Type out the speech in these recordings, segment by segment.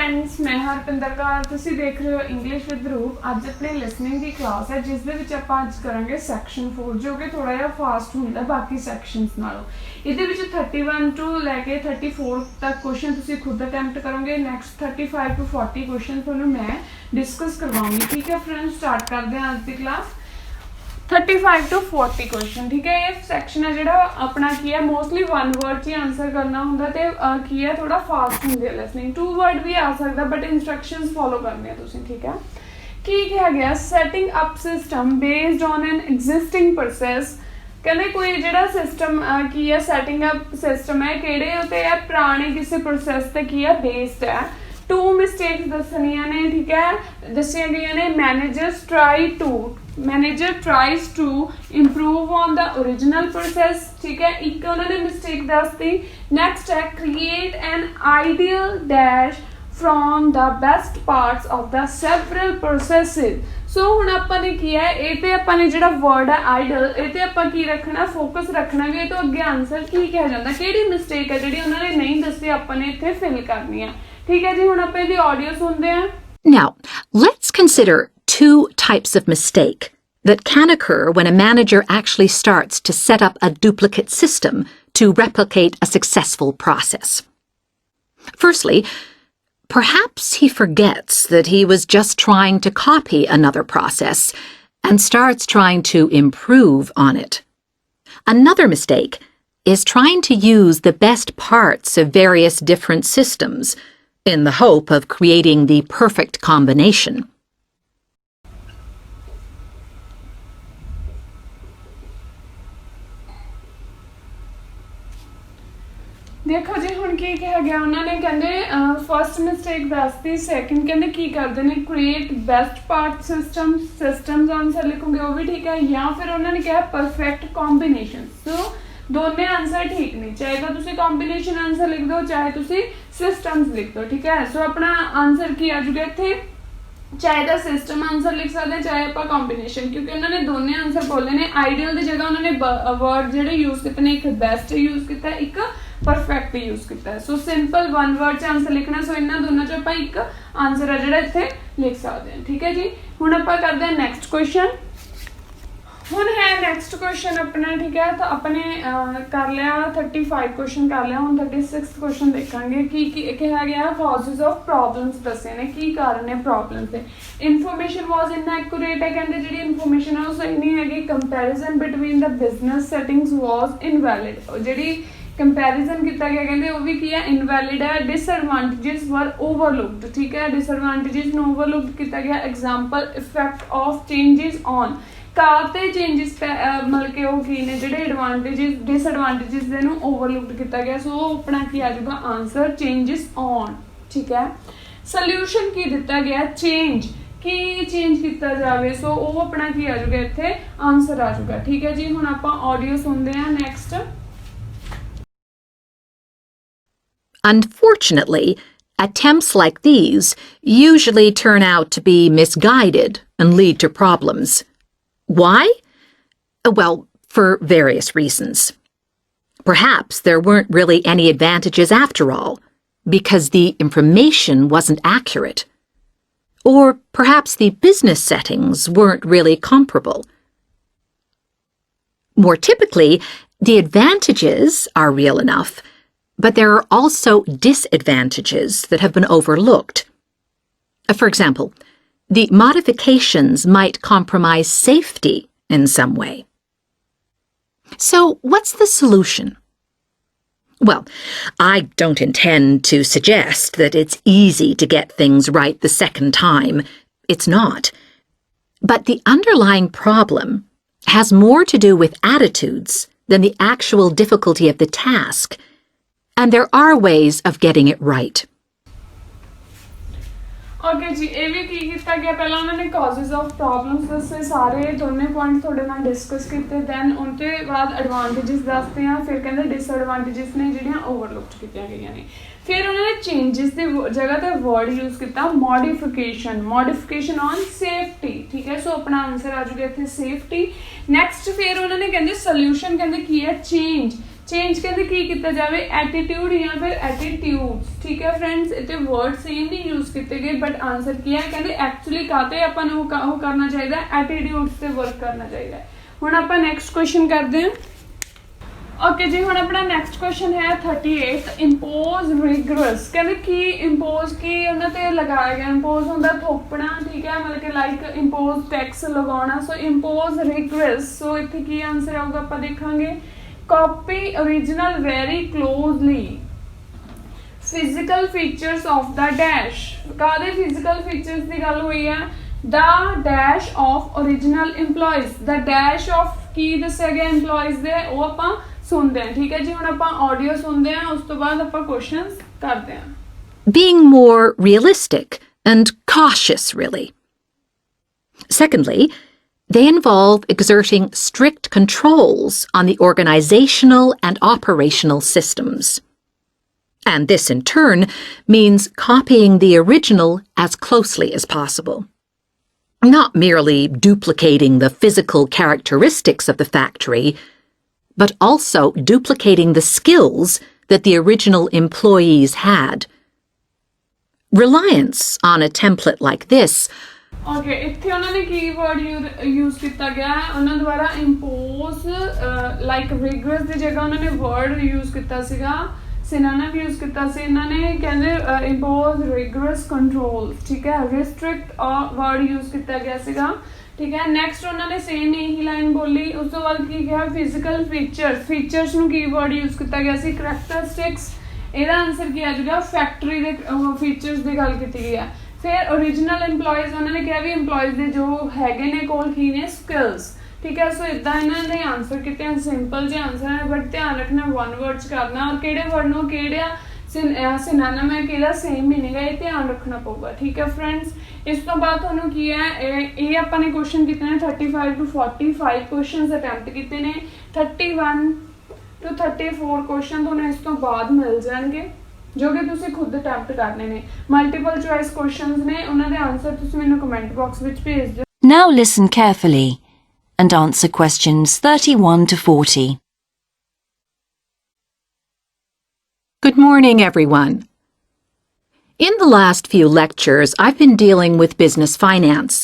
Friends, मैं रुपिंदर कौर, तुसी देख रहे हो इंग्लिश विद रूप। अज अपनी लिसनिंग की क्लास है जिस दे विच आपां अज करांगे सैक्शन 4 जो कि थोड़ा जिहा फास्ट हुंदा बाकी सैक्शनस नालों। इहदे विच 31 टू लैके 34 तक क्वेश्चन तुसी खुद अटैम्प्ट करोगे। नैक्सट 35 टू 40 क्वेश्चन तुहानूं मैं डिस्कस करवाऊंगी। ठीक है फ्रेंड्स, स्टार्ट करते हैं अज की क्लास। 35 to 40 question. ठीक है, ये सैक्शन है जिहड़ा अपना की है मोस्टली वन वर्ड च ही आंसर करना हुंदा ते की है थोड़ा फास्ट हुंदी है लिसनिंग। टू वर्ड भी आ सकदा बट इंस्ट्रक्शंस फॉलो करने हैं तुसीं। ठीक है, की कहा गया setting up system based on an existing process. कहते कोई जिहड़ा सिस्टम की है सैटिंग अप सिस्टम है किहड़े उत्ते है पुराने किसी प्रोसैस ते की है बेस्ड है। टू मिसटेक्स दसनियां ने। ठीक है, दसिया गई ने manager tries to improve on the original process. ठीक है, एक उन्होंने मिसटेक दस दी। नैक्सट है create an ideal dash from the best parts of the several processes. So हुण आपां ने की है ये ते आपां ने जिहड़ा वर्ड है आइडल ये ते आपां की रखना फोकस रखना भी तो अगे आंसर की कहा जाता किहड़ी मिसटेक है जिहड़ी उन्होंने नहीं दसी आपां ने इत्थे फिल करनी है। ठीक है जी, हुण आपां इहदी ऑडियो सुनदे हां। Now, let's consider two types of mistake that can occur when a manager actually starts to set up a duplicate system to replicate a successful process. Firstly, perhaps he forgets that he was just trying to copy another process and starts trying to improve on it. Another mistake is trying to use the best parts of various different systems in the hope of creating the perfect combination. देखो जी हुण की कहा गया उन्होंने कहते first mistake दसती। Second कहते की करते हैं create best part systems answer लिखोगे वो भी ठीक है, या फिर उन्होंने कहा परफेक्ट कॉम्बीनेशन। सो दोनों आंसर ठीक नहीं, चाहे तो तुसी कॉम्बीनेशन आंसर लिख दो चाहे तुसी सिस्टम्स लिख दो। ठीक है, सो अपना आंसर की आ जाएगा इत्थे चाहे तो सिस्टम आंसर लिख सकते हैं चाहे आप कॉम्बीनेशन, क्योंकि उन्होंने दोनों आंसर बोले ने। आइडियल की जगह उन्होंने वर्ड जो यूज किए एक बेस्ट यूज किया एक परफेक्ट यूज किया। सो सिंपल वन वर्ड च आंसर लिखना। सो इन्होंने दोनों चो आप एक आंसर है जो इतने लिख सकते हैं। ठीक है जी, हुण आप करते हैं नैक्सट क्वेश्चन। हुण है नैक्सट क्वेश्चन अपना। ठीक है, तो अपने कर लिया 35 क्वेश्चन कर लिया। हुण 36 क्वेश्चन देखांगे कि कहा गया कॉजेज ऑफ प्रॉब्लम्स दसे ने की कारण है प्रॉब्लम से। इनफॉर्मेशन वॉज इनएक्यूरेट है, कहते जी इनफॉर्मेशन है वो सही नहीं हैगी। Comparison between the business settings was invalid, जी कंपैरिजन किया गया कहते वो भी की है इनवैलिड है। Disadvantages were overlooked. ठीक है, डिसएडवांटेजेस नूं ओवरलुकड किया गया। Example effect of changes on काते चेंजेस मतलब कि वो की ने जिहड़े एडवांटेजेस डिसएडवांटेजेस दे नूं ओवरलुकड किया गया। सो अपना की आ जाएगा आंसर चेंजेस ऑन। ठीक है, सॉल्यूशन की दिता गया चेंज की चेंज किया जाए। सो वो अपना की आ जाएगा इत्थे आंसर आ जाएगा। ठीक है जी, हुण आपां ऑडियो सुनते हैं next. Unfortunately, attempts like these usually turn out to be misguided and lead to problems. Why? Well, for various reasons. Perhaps there weren't really any advantages after all, because the information wasn't accurate. Or perhaps the business settings weren't really comparable. More typically, the advantages are real enough, but there are also disadvantages that have been overlooked. For example, the modifications might compromise safety in some way. So, what's the solution? Well, I don't intend to suggest that it's easy to get things right the second time. It's not. But the underlying problem has more to do with attitudes than the actual difficulty of the task. And there are ways of getting it right. Okay जी, ये भी की किया गया पहला उन्होंने causes of problems दसे सारे दोनों पॉइंट थोड़े नाल डिस्कस किए। दैन उनके बाद एडवांटेजेस दसते हैं, फिर कहते डिसएडवांटेजेस ने जिहड़ियां ओवरलुकड कीतियां गईयां ने। फिर उन्होंने चेंजेस की जगह पर वर्ड यूज किया मॉडिफिकेशन ऑन सेफ्टी। ठीक है, सो अपना आंसर आ जाएगा इत्थे सेफ्टी। नैक्सट फिर उन्होंने कहते सॉल्यूशन कहते की है चेंज चेंज कहते की किया जाए एटीट्यूड या फिर एटीट्यूड्स, ठीक है फ्रेंड्स, इतने वर्ड सेम नहीं यूज किए गए बट आंसर किया है कहते एक्चुअली काते अपन वो करना चाहिए एटीट्यूड से वर्क करना चाहिए। हुण आपां नेक्स्ट क्वेश्चन करते हैं। ओके जी, हुण अपना नेक्स्ट क्वेश्चन है 38 इंपोज रिगरस, कहते की इंपोज की उन्हां ते लगाया गया, इंपोज हुंदा थोपना, ठीक है, मतलब कि लाइक इंपोज टैक्स लगाना, सो इंपोज रिगरस, सो इत्थे की आंसर आऊगा आपां देखांगे copy original very closely physical features of the dash, कादे फिजिकल फीचर्स की गल हुई है the dash of original employees, the dash of की दस्या गया इंप्लॉइज दे वो आपां सुनते हैं, ठीक है जी। हुण आपां ऑडियो सुनते हैं, उस तो बाद आपां क्वेश्चंस करते हैं। Being more realistic and cautious, really. Secondly, they involve exerting strict controls on the organizational and operational systems. And this, in turn, means copying the original as closely as possible. Not merely duplicating the physical characteristics of the factory, but also duplicating the skills that the original employees had. Reliance on a template like this okay इत्थे उन्होंने की word use किया गया है, उन्होंने द्वारा impose like rigorous की जगह उन्होंने वर्ड यूज किया सीगा, सिनोनिम यूज किया सी, इन्होंने कहते इंपोज रिगरस कंट्रोल, ठीक है, रिस्ट्रिक्ट वर्ड यूज किया गया सीगा, ठीक है। नैक्सट उन्होंने सेम यही लाइन बोली, उस तो बाद की कहा फिजिकल फीचर्स, फीचर्स नूं की वर्ड यूज किया गया सी करैक्टरिस्टिक्स, ਇਹਦਾ आंसर की आ जाएगा फैक्टरी के फीचर्स की गल की गई है। फिर ओरिजिनल इंप्लॉयज उन्होंने कहा भी इंप्लॉयज के जो हैगे ने कोल की ने स्किल्स, ठीक है, सो इदा इन्होंने आंसर किए सिंपल जे आंसर है बट ध्यान रखना वन वर्ड्स करना और किहड़े वर्ड नूं किहड़ा सिनोनिम है किहड़ा सेम मीनिंग है, ये ध्यान रखना पऊगा, ठीक है फ्रेंड्स। इस तो बाद तुहानूं की है ये आपां ने क्वेश्चन किए हैं 35 to 45 क्वेश्चन अटैम्प्ट किए हैं, 31 to 34 क्वेश्चन तुहानूं इस तो बाद मिल जाएंगे जो कि तुसीं खुद अटैम्प्ट करने ने, मल्टीपल चॉइस क्वेश्चंस ने, उन्हां दे आंसर तुसीं मैनूं कमेंट बॉक्स विच भेज दिओ। Now listen carefully and answer questions 31 to 40. Good morning, everyone. In the last few lectures, I've been dealing with business finance,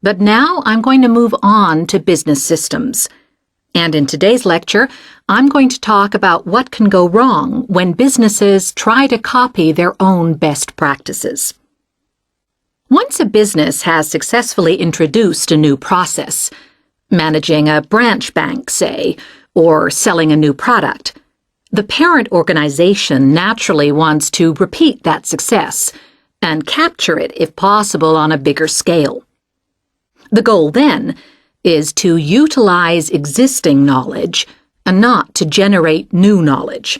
but now I'm going to move on to business systems. And in today's lecture, I'm going to talk about what can go wrong when businesses try to copy their own best practices. Once a business has successfully introduced a new process, managing a branch bank, say, or selling a new product, the parent organization naturally wants to repeat that success and capture it, if possible, on a bigger scale. The goal, then, is to utilize existing knowledge and not to generate new knowledge.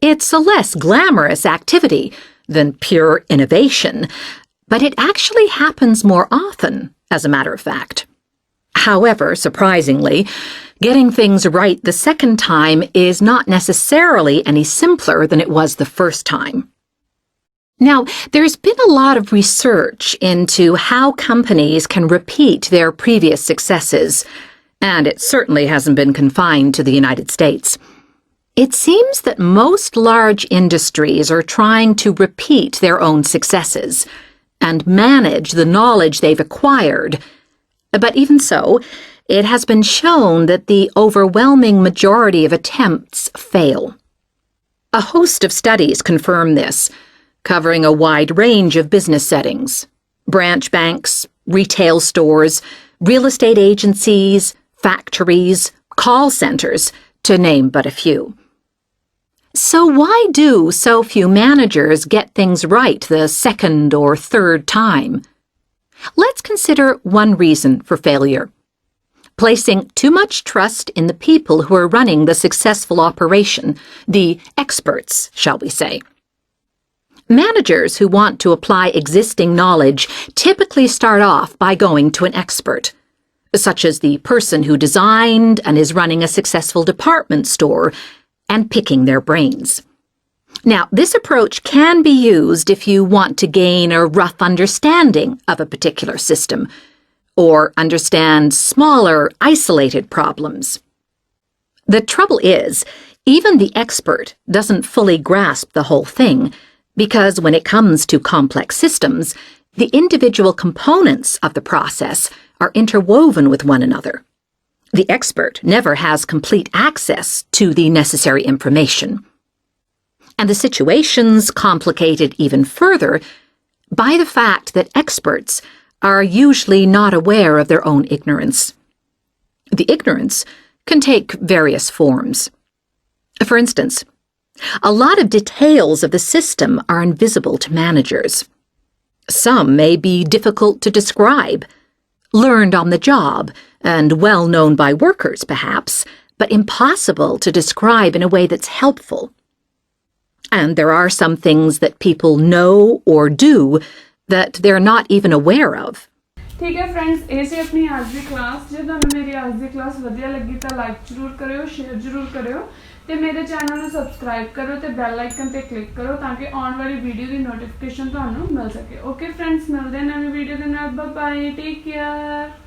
It's a less glamorous activity than pure innovation, but it actually happens more often, as a matter of fact. However, surprisingly, getting things right the second time is not necessarily any simpler than it was the first time. Now, there's been a lot of research into how companies can repeat their previous successes, and it certainly hasn't been confined to the United States. It seems that most large industries are trying to repeat their own successes and manage the knowledge they've acquired. But even so, it has been shown that the overwhelming majority of attempts fail. A host of studies confirm this, covering a wide range of business settings: branch banks, retail stores, real estate agencies, factories, call centers, to name but a few. So why do so few managers get things right the second or third time? Let's consider one reason for failure: placing too much trust in the people who are running the successful operation, the experts, shall we say. Managers who want to apply existing knowledge typically start off by going to an expert, such as the person who designed and is running a successful department store, and picking their brains. Now, this approach can be used if you want to gain a rough understanding of a particular system, or understand smaller, isolated problems. The trouble is, Even the expert doesn't fully grasp the whole thing, because when it comes to complex systems, the individual components of the process are interwoven with one another. The expert never has complete access to the necessary information. And the situation's complicated even further by the fact that experts are usually not aware of their own ignorance. The ignorance can take various forms. For instance, a lot of details of the system are invisible to managers. Some may be difficult to describe, learned on the job, and well known by workers, perhaps, but impossible to describe in a way that's helpful. And there are some things that people know or do that they're not even aware of. ठीक है friends, ये सी अपनी आज की class. जो तुहानू मेरी आज की क्लास वधिया लगी तो लाइक जरूर करियो, शेयर जरूर करियो ते मेरे चैनल ਨੂੰ सब्सक्राइब करो ते बैल आइकन ते क्लिक करो ताकि आने वाली वीडियो की नोटिफिकेशन ਤੁਹਾਨੂੰ ਮਿਲ सके। ओके फ्रेंड्स, मिलते हैं नवी वीडियो के नाल। Bye bye, take care.